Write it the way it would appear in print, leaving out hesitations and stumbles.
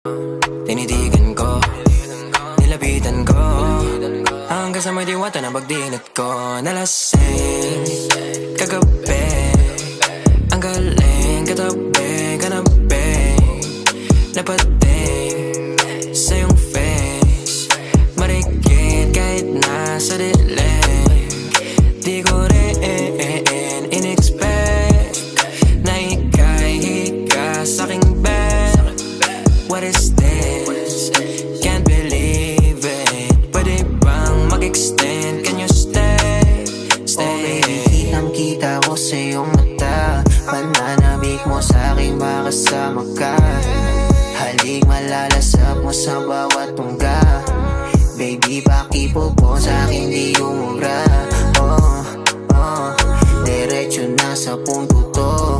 Tinitigan ko, nilapitan ko, hanggang sa may diwata na pagdinat ko. Nalasing kagabi, ang galing katabi, kanabi, napating sa iyong face, marikit kahit nasa dilim. Di ko rin in-expect na ika'y hika sa'king bed. What is this? Can't believe it. Pwede bang mag-extend? Can you stay? Stay. Okay, kitang-kita ko sa iyong mata, pananabik mo sa'king makasama ka. Halik malalasap mo sa bawat tungga. Baby, pakipo po sa'kin di umubra. Diretso na sa punto to.